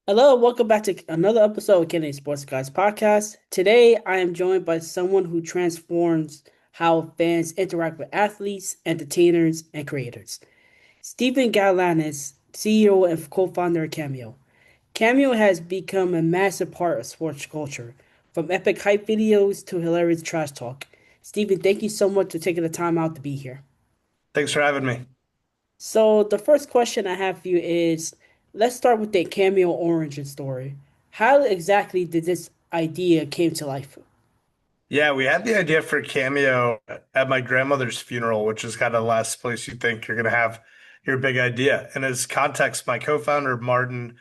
Hello, welcome back to another episode of Kennedy Sports Guys podcast. Today, I am joined by someone who transforms how fans interact with athletes, entertainers, and creators. Steven Galanis, CEO and co-founder of Cameo. Cameo has become a massive part of sports culture, from epic hype videos to hilarious trash talk. Steven, thank you so much for taking the time out to be here. Thanks for having me. So the first question I have for you is, let's start with the Cameo origin story. How exactly did this idea came to life? Yeah, we had the idea for Cameo at my grandmother's funeral, which is kind of the last place you think you're going to have your big idea. And as context, my co-founder, Martin,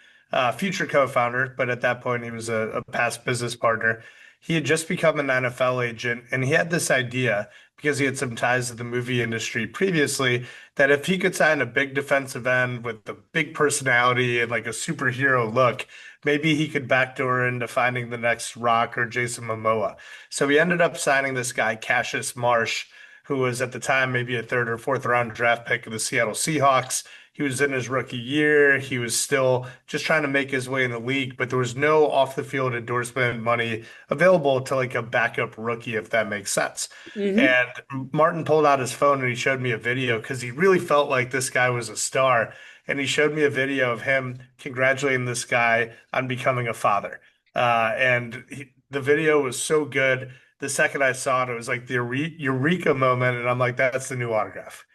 future co-founder, but at that point he was a past business partner. He had just become an NFL agent, and he had this idea because he had some ties to the movie industry previously that if he could sign a big defensive end with a big personality and like a superhero look, maybe he could backdoor into finding the next Rock or Jason Momoa. So we ended up signing this guy, Cassius Marsh, who was at the time maybe a third or fourth round draft pick of the Seattle Seahawks. He was in his rookie year. He was still just trying to make his way in the league, but there was no off the field endorsement money available to like a backup rookie, if that makes sense. Mm-hmm. And Martin pulled out his phone and he showed me a video because he really felt like this guy was a star. And he showed me a video of him congratulating this guy on becoming a father. The video was so good. The second I saw it, it was like the eureka moment, and I'm like, that's the new autograph.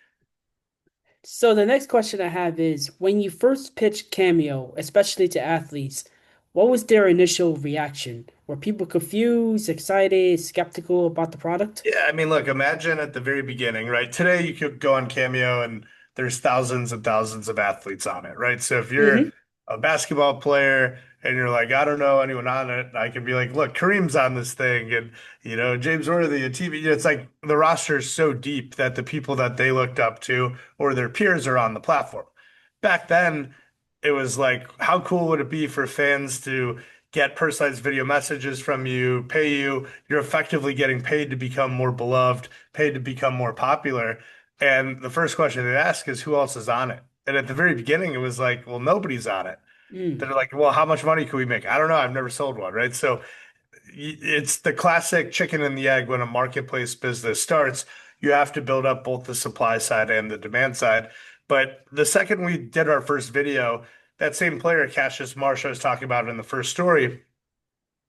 So the next question I have is, when you first pitched Cameo, especially to athletes, what was their initial reaction? Were people confused, excited, skeptical about the product? Yeah, I mean, look, imagine at the very beginning, right? Today you could go on Cameo and there's thousands and thousands of athletes on it, right? So if you're Mm-hmm. a basketball player and you're like, I don't know anyone on it, I can be like, look, Kareem's on this thing and James Worthy and TV. It's like the roster is so deep that the people that they looked up to or their peers are on the platform. Back then, it was like, how cool would it be for fans to get personalized video messages from you, pay you? You're effectively getting paid to become more beloved, paid to become more popular. And the first question they ask is, who else is on it? And at the very beginning, it was like, well, nobody's on it. Mm. They're like, well, how much money can we make? I don't know. I've never sold one, right? So it's the classic chicken and the egg when a marketplace business starts. You have to build up both the supply side and the demand side. But the second we did our first video, that same player, Cassius Marsh, I was talking about in the first story,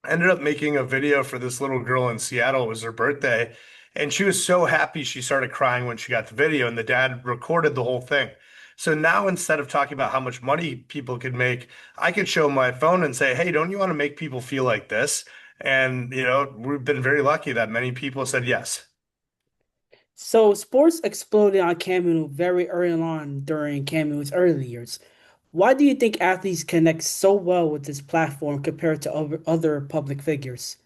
ended up making a video for this little girl in Seattle. It was her birthday. And she was so happy she started crying when she got the video, and the dad recorded the whole thing. So now instead of talking about how much money people could make, I could show my phone and say, hey, don't you want to make people feel like this? And, we've been very lucky that many people said yes. So sports exploded on Cameo very early on during Cameo's early years. Why do you think athletes connect so well with this platform compared to other public figures?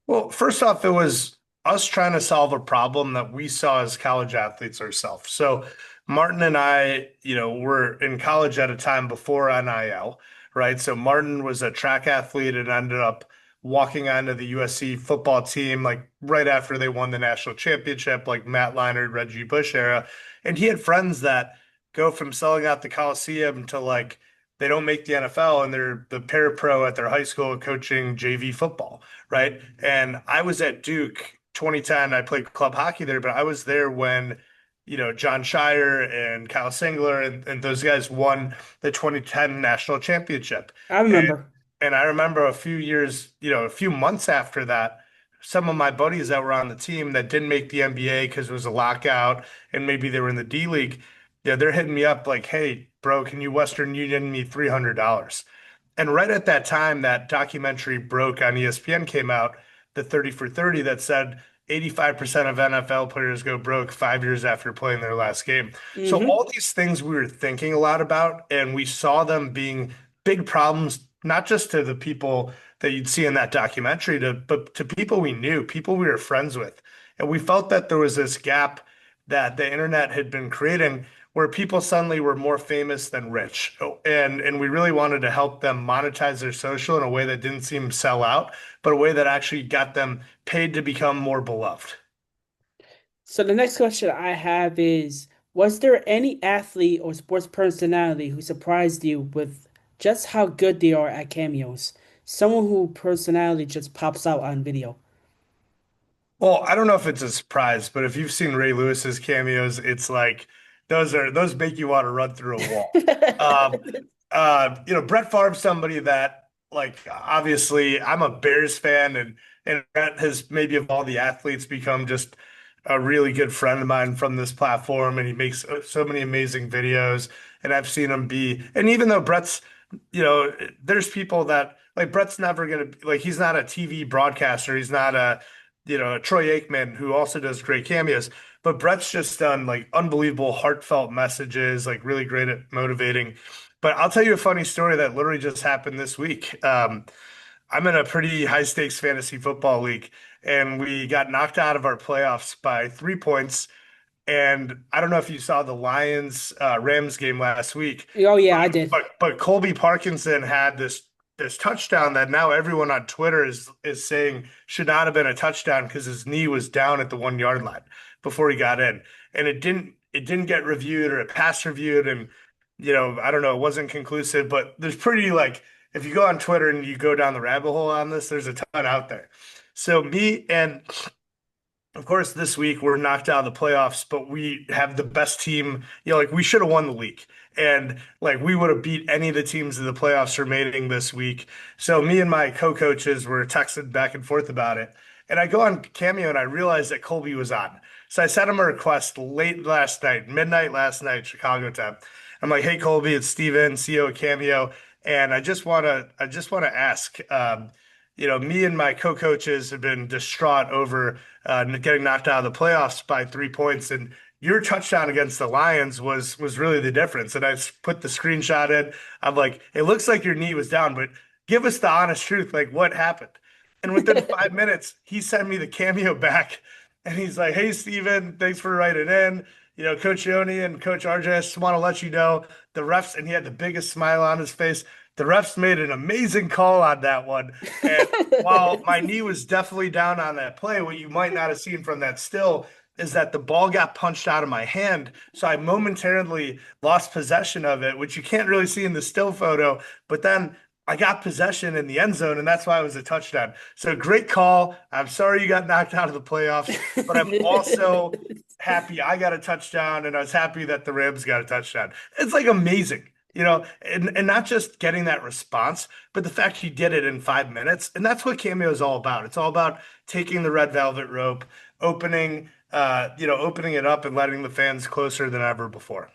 Well, first off, it was us trying to solve a problem that we saw as college athletes ourselves. So Martin and I, were in college at a time before NIL, right? So Martin was a track athlete and ended up walking onto the USC football team like right after they won the national championship, like Matt Leinart, Reggie Bush era. And he had friends that go from selling out the Coliseum to like they don't make the NFL and they're the parapro at their high school coaching JV football, right? And I was at Duke 2010. I played club hockey there, but I was there when, John Shire and Kyle Singler and those guys won the 2010 national championship. I And, remember. and I remember a few years, a few months after that, some of my buddies that were on the team that didn't make the NBA because it was a lockout and maybe they were in the D League, yeah, they're hitting me up like, hey, bro, can you Western Union me $300? And right at that time, that documentary broke on ESPN came out, the 30 for 30, that said 85% of NFL players go broke 5 years after playing their last game. So Hmm. all these things we were thinking a lot about, and we saw them being big problems, not just to the people that you'd see in that documentary, but to people we knew, people we were friends with. And we felt that there was this gap that the internet had been creating where people suddenly were more famous than rich. And we really wanted to help them monetize their social in a way that didn't seem sell out, but a way that actually got them paid to become more beloved. So the next question I have is, was there any athlete or sports personality who surprised you with just how good they are at cameos. Someone who personality just pops out on video. Well, I don't know if it's a surprise, but if you've seen Ray Lewis's cameos, it's like those make you want to run through a wall. Um, Brett Favre's somebody that like obviously I'm a Bears fan, and Brett has maybe of all the athletes become just a really good friend of mine from this platform, and he makes so many amazing videos, and I've seen him be, and even though Brett's, there's people that like Brett's never gonna like he's not a TV broadcaster, he's not a Troy Aikman, who also does great cameos. But Brett's just done like unbelievable, heartfelt messages, like really great at motivating. But I'll tell you a funny story that literally just happened this week. I'm in a pretty high stakes fantasy football league, and we got knocked out of our playoffs by 3 points. And I don't know if you saw the Lions Rams game last week, Oh yeah, but I did. but Colby Parkinson had this touchdown that now everyone on Twitter is saying should not have been a touchdown because his knee was down at the 1 yard line before he got in, and it didn't get reviewed or it passed reviewed, and I don't know, it wasn't conclusive, but there's pretty like if you go on Twitter and you go down the rabbit hole on this, there's a ton out there. So me and of course, this week we're knocked out of the playoffs, but we have the best team. Like we should have won the league. And like we would have beat any of the teams in the playoffs remaining this week. So me and my co-coaches were texting back and forth about it. And I go on Cameo and I realized that Colby was on. So I sent him a request late last night, midnight last night, Chicago time. I'm like, hey Colby, it's Steven, CEO of Cameo. And I just wanna ask, me and my co-coaches have been distraught over getting knocked out of the playoffs by 3 points, and your touchdown against the Lions was really the difference. And I put the screenshot in. I'm like, it looks like your knee was down, but give us the honest truth, like what happened? And within 5 minutes, he sent me the Cameo back, and he's like, "Hey, Steven, thanks for writing in. Coach Yoni and Coach RJ, I just want to let you know the refs," and he had the biggest smile on his face. The refs made an amazing call on that one. And while my knee was definitely down on that play, what you might not have seen from that still is that the ball got punched out of my hand. So I momentarily lost possession of it, which you can't really see in the still photo. But then I got possession in the end zone, and that's why it was a touchdown. So great call. I'm sorry you got knocked out of the playoffs, but I'm also happy I got a touchdown, and I was happy that the Rams got a touchdown. It's like amazing. And not just getting that response, but the fact he did it in 5 minutes. And that's what Cameo is all about. It's all about taking the red velvet rope, opening it up and letting the fans closer than ever before.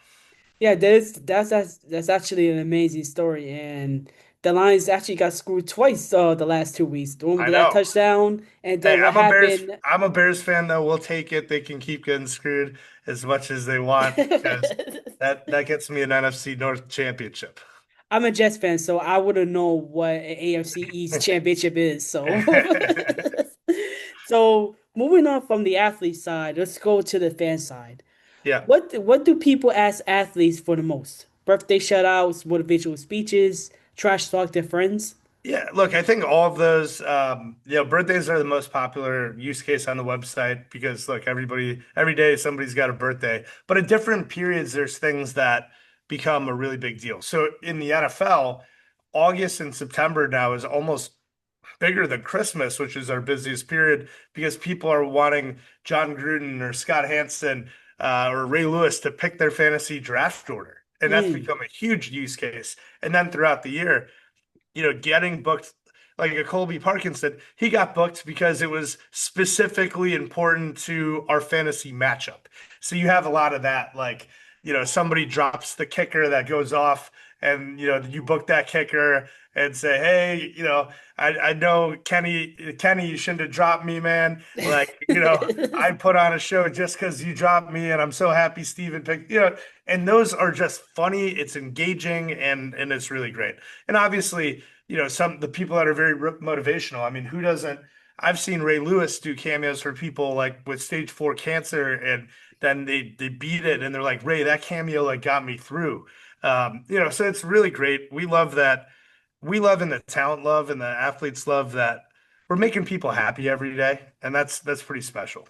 Yeah, that's actually an amazing story, and the Lions actually got screwed twice the last 2 weeks. The one with I that know. touchdown, and Hey, then what happened? I'm a Bears fan though. We'll take it. They can keep getting screwed as much as they want because that gets me an NFC North championship. I'm a Jets fan, so I wouldn't know what an AFC East championship is. So, so moving on from the athlete side, let's go to the fan side. Yeah. What do people ask athletes for the most? Birthday shoutouts, motivational speeches, trash talk their friends. Yeah, look, I think all of those, birthdays are the most popular use case on the website because, look, every day somebody's got a birthday. But at different periods, there's things that become a really big deal. So in the NFL, August and September now is almost bigger than Christmas, which is our busiest period because people are wanting John Gruden or Scott Hanson or Ray Lewis to pick their fantasy draft order. And that's Mm. become a huge use case. And then throughout the year, getting booked like a Colby Parkinson, he got booked because it was specifically important to our fantasy matchup. So you have a lot of that, like, somebody drops the kicker that goes off, and you book that kicker and say, hey, I know Kenny, you shouldn't have dropped me, man. Like, I put on a show just because you dropped me, and I'm so happy Steven picked, and those are just funny, it's engaging, and it's really great. And obviously, some the people that are very motivational. I mean, who doesn't? I've seen Ray Lewis do cameos for people like with stage 4 cancer, and then they beat it, and they're like, Ray, that cameo like got me through. So it's really great. We love that. We love and the talent love and the athletes love that we're making people happy every day, and that's pretty special.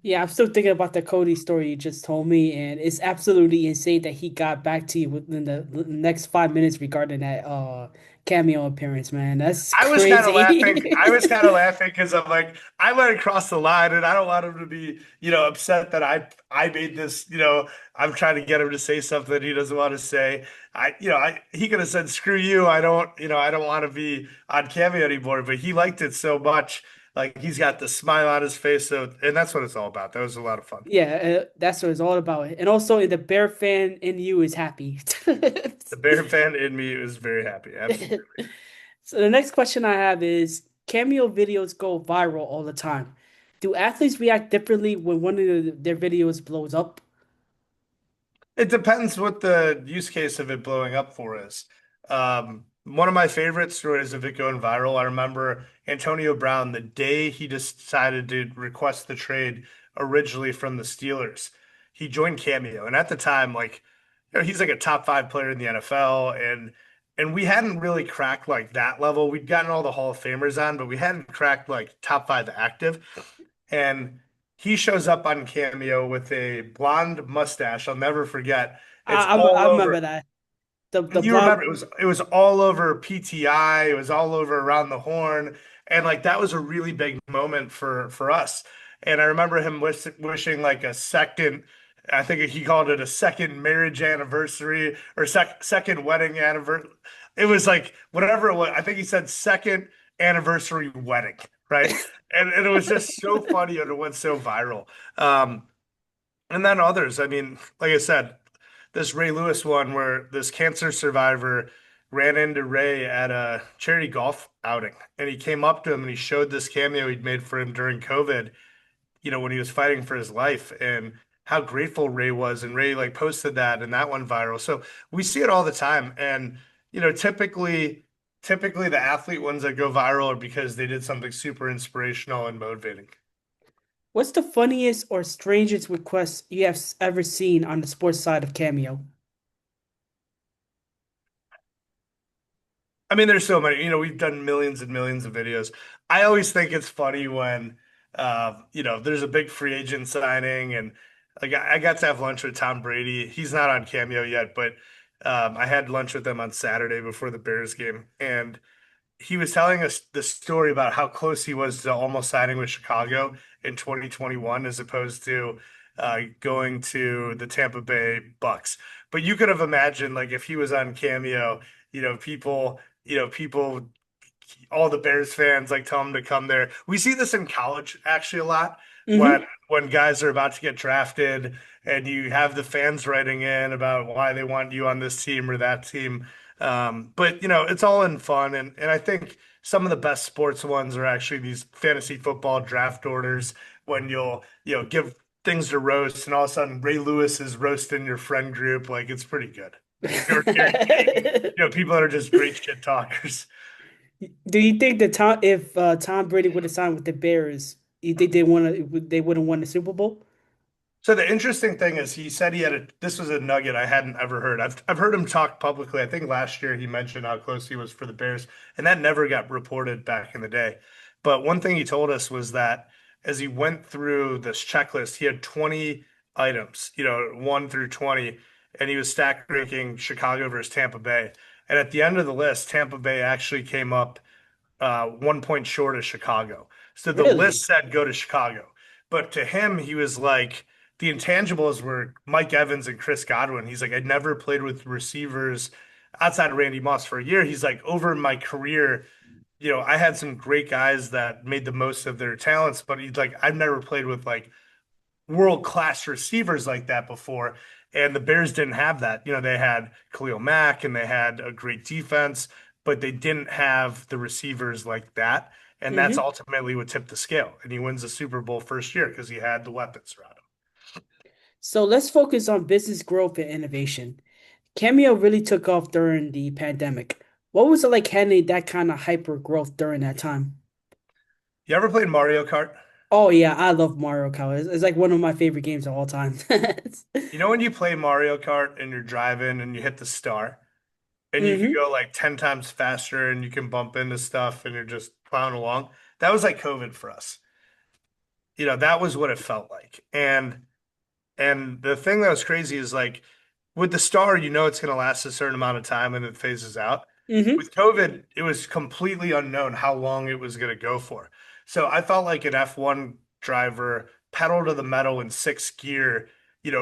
Yeah, I'm still thinking about the Cody story you just told me, and it's absolutely insane that he got back to you within the next 5 minutes regarding that cameo appearance, man. That's I was kind of laughing. I was crazy. kind of laughing because I'm like, I went across the line, and I don't want him to be, upset that I made this. I'm trying to get him to say something he doesn't want to say. He could have said, "Screw you. I don't want to be on Cameo anymore." But he liked it so much, like he's got the smile on his face. So, and that's what it's all about. That was a lot of fun. Yeah, that's what it's all about. And also, the Bear fan in you is happy. The Bear fan in me is very happy. Absolutely. So the next question I have is, cameo videos go viral all the time. Do athletes react differently when one of their videos blows up? It depends what the use case of it blowing up for is. One of my favorite stories of it going viral, I remember Antonio Brown, the day he decided to request the trade originally from the Steelers, he joined Cameo. And at the time, like, he's like a top 5 player in the NFL, and we hadn't really cracked like that level. We'd gotten all the Hall of Famers on, but we hadn't cracked like top 5 active. And he shows up on Cameo with a blonde mustache. I'll never forget. It's all I remember over. that. The You remember blonde. it was all over PTI. It was all over around the horn, and like that was a really big moment for us. And I remember him wishing like a second. I think he called it a second marriage anniversary or second wedding anniversary. It was like whatever it was. I think he said second anniversary wedding, right? And it was just so funny and it went so viral. Um, and then others. I mean, like I said, this Ray Lewis one where this cancer survivor ran into Ray at a charity golf outing and he came up to him and he showed this cameo he'd made for him during COVID, when he was fighting for his life and how grateful Ray was. And Ray like posted that and that went viral. So we see it all the time. And, typically the athlete ones that go viral are because they did something super inspirational and motivating. What's the funniest or strangest request you have ever seen on the sports side of Cameo? I mean, there's so many. We've done millions and millions of videos. I always think it's funny when, there's a big free agent signing, and like I got to have lunch with Tom Brady. He's not on Cameo yet, but I had lunch with him on Saturday before the Bears game, and he was telling us the story about how close he was to almost signing with Chicago in 2021 as opposed to going to the Tampa Bay Bucks. But you could have imagined like if he was on Cameo, people, all the Bears fans like tell him to come there. We see this in college actually a lot when Hmm. when guys are about to get drafted and you have the fans writing in about why they want you on this team or that team. But it's all in fun, and I think some of the best sports ones are actually these fantasy football draft orders when you'll give things to roast, and all of a sudden Ray Lewis is roasting your friend group. Like it's pretty good. Or Gary King, people that are just great shit talkers. Do you think that if Tom Brady would have signed with the Bears, you think they would have won the Super Bowl? So the interesting thing is he said this was a nugget I hadn't ever heard. I've heard him talk publicly. I think last year he mentioned how close he was for the Bears, and that never got reported back in the day. But one thing he told us was that as he went through this checklist, he had 20 items, 1 through 20, and he was stack ranking Chicago versus Tampa Bay. And at the end of the list, Tampa Bay actually came up 1 point short of Chicago. So the list Really? said go to Chicago. But to him, he was like, the intangibles were Mike Evans and Chris Godwin. He's like, I never played with receivers outside of Randy Moss for a year. He's like, over my career, I had some great guys that made the most of their talents, but he's like, I've never played with like world class receivers like that before. And the Bears didn't have that. They had Khalil Mack and they had a great defense, but they didn't have the receivers like that. And that's Hmm. ultimately what tipped the scale. And he wins the Super Bowl first year because he had the weapons around him. So let's focus on business growth and innovation. Cameo really took off during the pandemic. What was it like handling that kind of hyper growth during that time? You ever played Mario Kart? Oh yeah, I love Mario Kart. It's like one of my favorite games of all time. You know when you play Mario Kart and you're driving and you hit the star and you can Hmm. go like 10 times faster and you can bump into stuff and you're just plowing along? That was like COVID for us. that was what it felt like. And the thing that was crazy is like with the star, it's going to last a certain amount of time and it phases out. Hmm. With COVID, it was completely unknown how long it was going to go for. So I felt like an F1 driver pedal to the metal in sixth gear,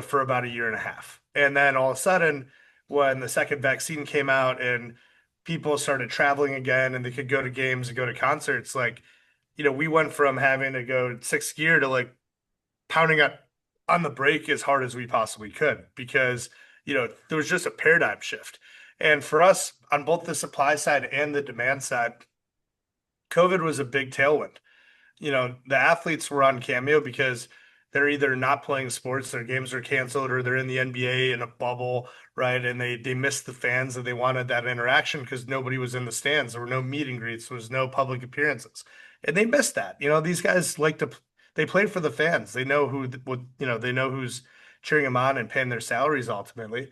for about a year and a half. And then all of a sudden, when the second vaccine came out and people started traveling again and they could go to games and go to concerts, like, we went from having to go sixth gear to like pounding on the brake as hard as we possibly could because there was just a paradigm shift. And for us on both the supply side and the demand side, COVID was a big tailwind. The athletes were on Cameo because they're either not playing sports, their games are canceled, or they're in the NBA in a bubble, right? And they missed the fans and they wanted that interaction because nobody was in the stands. There were no meet and greets, there was no public appearances. And they missed that. These guys like to they play for the fans. They know they know who's cheering them on and paying their salaries ultimately.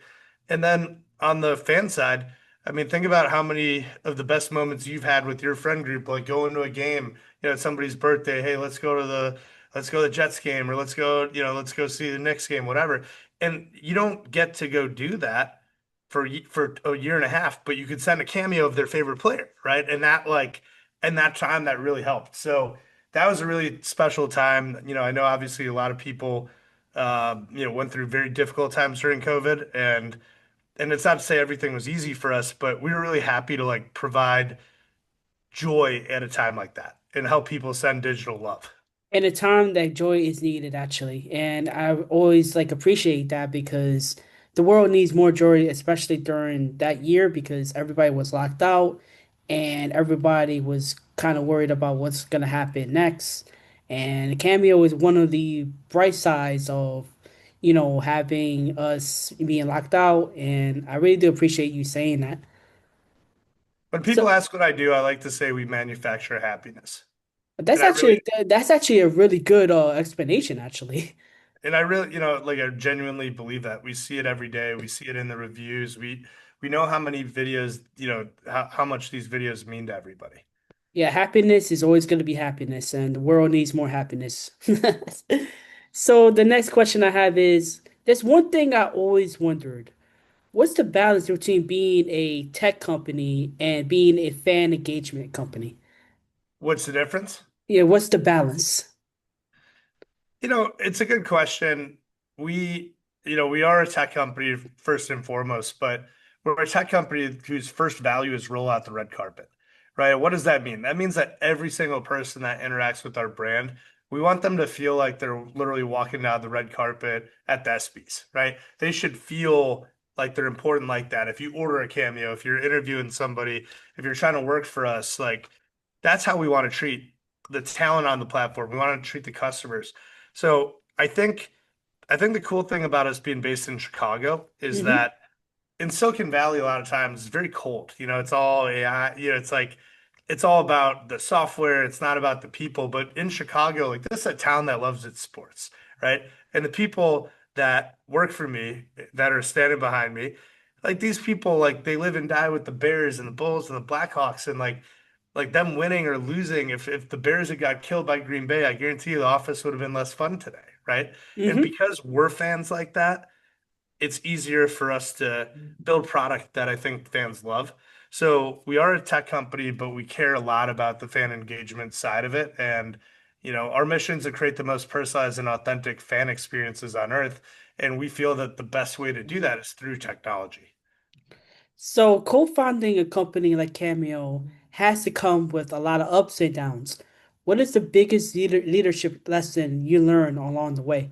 And then on the fan side, I mean, think about how many of the best moments you've had with your friend group, like going to a game, it's somebody's birthday. Hey, let's go to the Jets game, or let's go see the Knicks game, whatever. And you don't get to go do that for a year and a half, but you could send a cameo of their favorite player, right? And that time that really helped. So that was a really special time. I know obviously a lot of people, went through very difficult times during COVID, and it's not to say everything was easy for us, but we were really happy to like provide joy at a time like that and help people send digital love. In a time that joy is needed, actually. And I always like appreciate that because the world needs more joy, especially during that year because everybody was locked out and everybody was kind of worried about what's gonna happen next. And Cameo is one of the bright sides of, having us being locked out. And I really do appreciate you saying that. When So people ask what I do, I like to say we manufacture happiness. that's And I really, actually that's actually a really good explanation, actually. and I really, like I genuinely believe that. We see it every day. We see it in the reviews. We know how many videos, how much these videos mean to everybody. Yeah, happiness is always going to be happiness, and the world needs more happiness. So the next question I have is, there's one thing I always wondered. What's the balance between being a tech company and being a fan engagement company? What's the difference? Yeah, what's the balance? It's a good question. We, we are a tech company first and foremost, but we're a tech company whose first value is roll out the red carpet, right? What does that mean? That means that every single person that interacts with our brand, we want them to feel like they're literally walking down the red carpet at the ESPYs, right? They should feel like they're important like that. If you order a cameo, if you're interviewing somebody, if you're trying to work for us, like that's how we want to treat the talent on the platform. We want to treat the customers. So I think the cool thing about us being based in Chicago is Hmm. that in Silicon Valley, a lot of times it's very cold. It's all AI. It's like it's all about the software. It's not about the people. But in Chicago, like this is a town that loves its sports, right? And the people that work for me, that are standing behind me, like these people, like they live and die with the Bears and the Bulls and the Blackhawks, and like them winning or losing. If the Bears had got killed by Green Bay, I guarantee you the office would have been less fun today, right? And Hmm. because we're fans like that, it's easier for us to build product that I think fans love. So we are a tech company, but we care a lot about the fan engagement side of it. And, our mission is to create the most personalized and authentic fan experiences on earth. And we feel that the best way to do that is through technology. So co-founding a company like Cameo has to come with a lot of ups and downs. What is the biggest leadership lesson you learn along the way?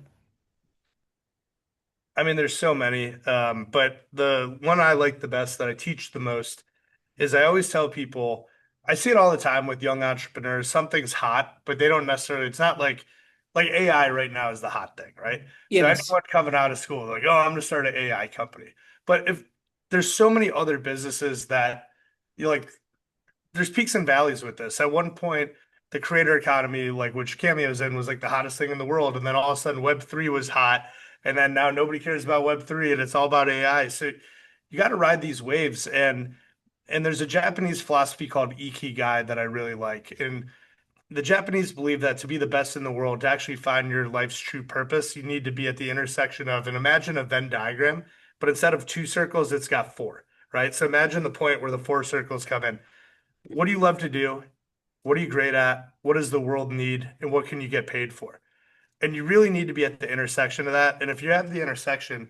I mean, there's so many, but the one I like the best that I teach the most is I always tell people, I see it all the time with young entrepreneurs. Something's hot, but they don't necessarily, it's not like AI right now is the hot thing, right? So Yes. anyone coming out of school, like, oh, I'm gonna start an AI company. But if there's so many other businesses that you like, there's peaks and valleys with this. At one point, the creator economy, like which Cameo's in, was like the hottest thing in the world, and then all of a sudden Web3 was hot, and then now nobody cares about Web3, and it's all about AI. So you got to ride these waves, and there's a Japanese philosophy called Ikigai that I really like, and the Japanese believe that to be the best in the world, to actually find your life's true purpose, you need to be at the intersection of, and imagine a Venn diagram, but instead of two circles, it's got four, right? So imagine the point where the four circles come in. What do you love to do? What are you great at? What does the world need? And what can you get paid for? And you really need to be at the intersection of that. And if you're at the intersection,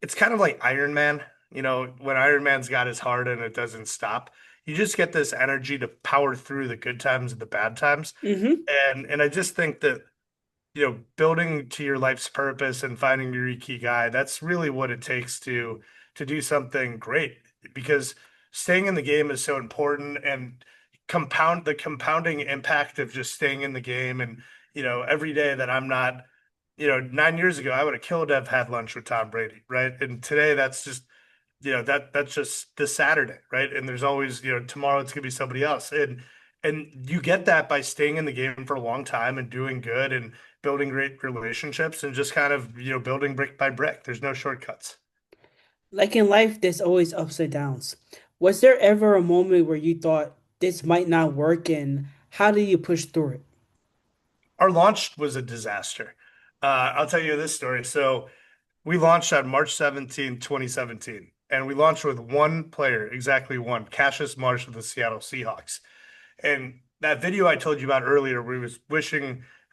it's kind of like Iron Man. You know, when Iron Man's got his heart and it doesn't stop, you just get this energy to power through the good times and the bad times. Hmm. And I just think that, building to your life's purpose and finding your ikigai, that's really what it takes to do something great because staying in the game is so important and compounding impact of just staying in the game and every day that I'm not 9 years ago I would have killed to have had lunch with Tom Brady, right? And today that's just that's just the Saturday, right? And there's always, tomorrow it's gonna be somebody else. And you get that by staying in the game for a long time and doing good and building great relationships and just kind of, building brick by brick. There's no shortcuts. Like in life, there's always ups and downs. Was there ever a moment where you thought this might not work, and how did you push through it? Our launch was a disaster. I'll tell you this story. So we launched on March 17th, 2017, and we launched with one player, exactly one, Cassius Marsh of the Seattle Seahawks. And that video I told you about earlier, where he was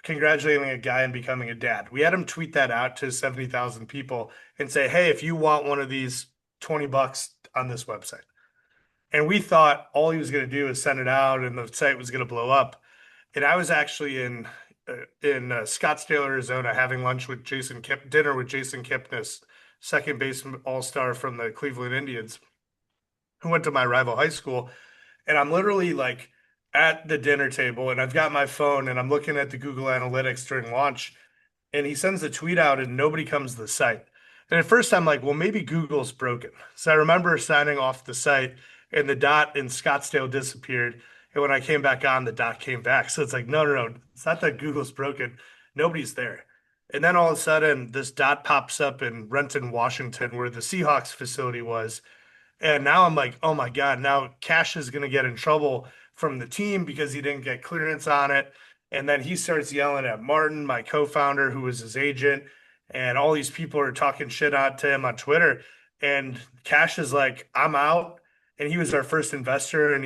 congratulating a guy and becoming a dad, we had him tweet that out to 70,000 people and say, hey, if you want one of these, $20 on this website. And we thought all he was going to do is send it out and the site was going to blow up. And I was actually in Scottsdale, Arizona, having dinner with Jason Kipnis, second baseman all-star from the Cleveland Indians, who went to my rival high school. And I'm literally like at the dinner table and I've got my phone and I'm looking at the Google Analytics during launch and he sends the tweet out and nobody comes to the site. And at first I'm like, well, maybe Google's broken. So I remember signing off the site and the dot in Scottsdale disappeared. And when I came back on, the dot came back. So it's like, no, no, no. It's not that Google's broken. Nobody's there. And then all of a sudden, this dot pops up in Renton, Washington, where the Seahawks facility was. And now I'm like, oh my God, now Cash is going to get in trouble from the team because he didn't get clearance on it. And then he starts yelling at Martin, my co-founder, who was his agent. And all these people are talking shit out to him on Twitter. And Cash is like, I'm out. And he was our first investor. And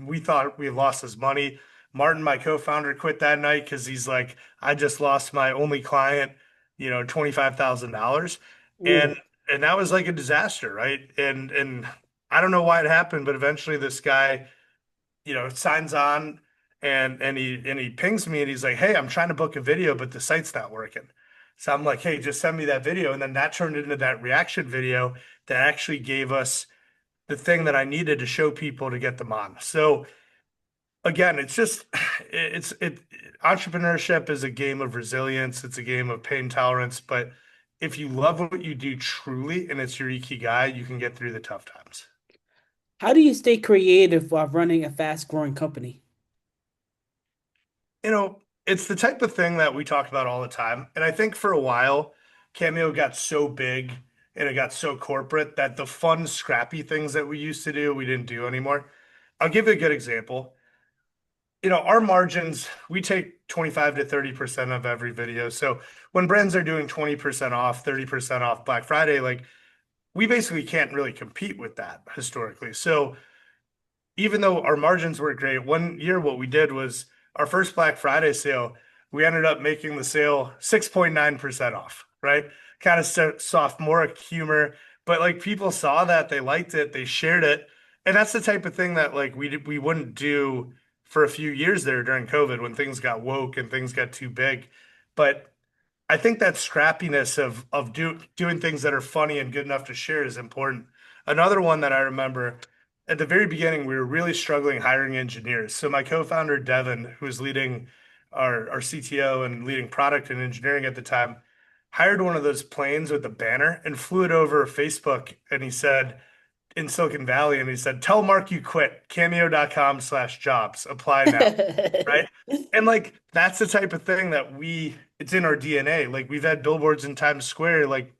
we thought we had lost his money. Martin, my co-founder, quit that night because he's like, I just lost my only client, $25,000. Ooh. And that was like a disaster, right? And I don't know why it happened, but eventually this guy, signs on and he pings me and he's like, "Hey, I'm trying to book a video, but the site's not working." So I'm like, "Hey, just send me that video." And then that turned into that reaction video that actually gave us the thing that I needed to show people to get them on. So again, it's just it entrepreneurship is a game of resilience, it's a game of pain tolerance, but if you love what you do truly and it's your ikigai, you can get through the tough times. How do you stay creative while running a fast-growing company? It's the type of thing that we talk about all the time. And I think for a while, Cameo got so big and it got so corporate that the fun, scrappy things that we used to do, we didn't do anymore. I'll give you a good example. Our margins, we take 25 to 30% of every video. So when brands are doing 20% off, 30% off Black Friday, like we basically can't really compete with that historically. So even though our margins were great, one year what we did was our first Black Friday sale, we ended up making the sale 6.9% off, right? Kind of sophomoric humor, but like people saw that, they liked it, they shared it. And that's the type of thing that like we wouldn't do for a few years there during COVID when things got woke and things got too big. But I think that scrappiness of doing things that are funny and good enough to share is important. Another one that I remember at the very beginning, we were really struggling hiring engineers. So my co-founder Devin, who was leading our CTO and leading product and engineering at the time, hired one of those planes with a banner and flew it over Facebook. And he said in Silicon Valley, and he said, "Tell Mark you quit. Cameo.com/jobs. Apply now." Right. And like that's the type of thing that it's in our DNA. Like we've had billboards in Times Square, like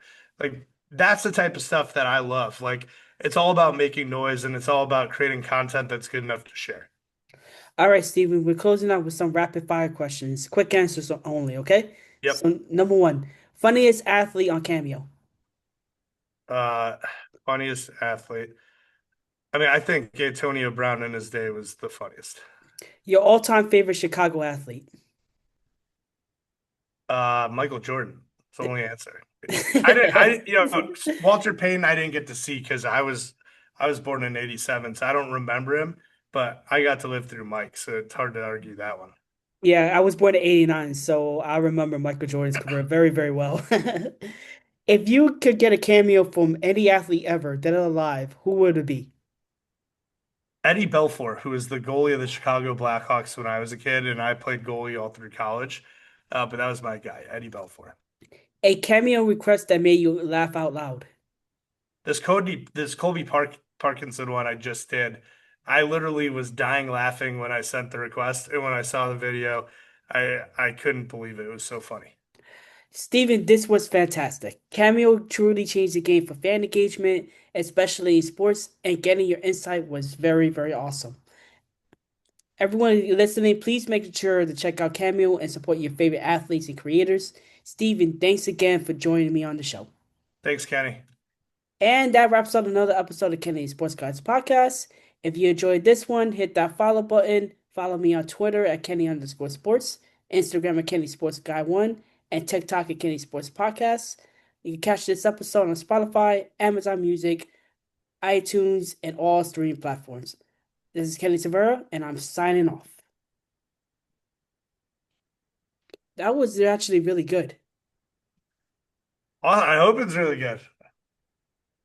that's the type of stuff that I love. Like it's all about making noise and it's all about creating content that's good enough to share. All right, Steven, we're closing out with some rapid fire questions. Quick answers only, okay? Yep. So, number one, funniest athlete on Cameo. Uh, Funniest athlete. I mean, I think Antonio Brown in his day was the funniest. Your all-time favorite Chicago athlete. Michael Jordan. It's the only answer. Walter Payton, I didn't get to see because I was born in '87, so I don't remember him. But I got to live through Mike, so it's hard to argue that one. Yeah, I was born in 89, so I remember Michael Jordan's career very, very well. If you could get a cameo from any athlete ever, dead or alive, who would it be? Eddie Belfour, who was the goalie of the Chicago Blackhawks when I was a kid, and I played goalie all through college. But that was my guy, Eddie Belfour. A cameo request that made you laugh out loud. This Colby Parkinson one I just did. I literally was dying laughing when I sent the request, and when I saw the video, I couldn't believe it. It was so funny. Steven, this was fantastic. Cameo truly changed the game for fan engagement, especially in sports, and getting your insight was very, very awesome. Everyone listening, please make sure to check out Cameo and support your favorite athletes and creators. Steven, thanks again for joining me on the show. Thanks, Kenny. And that wraps up another episode of Kennedy Sports Guys Podcast. If you enjoyed this one, hit that follow button. Follow me on Twitter at Kenny_sports, Instagram at Kenny Sports Guy 1, and TikTok at Kenny Sports Podcast. You can catch this episode on Spotify, Amazon Music, iTunes, and all streaming platforms. This is Kenny Severa, and I'm signing off. That was actually really good. I hope it's really good.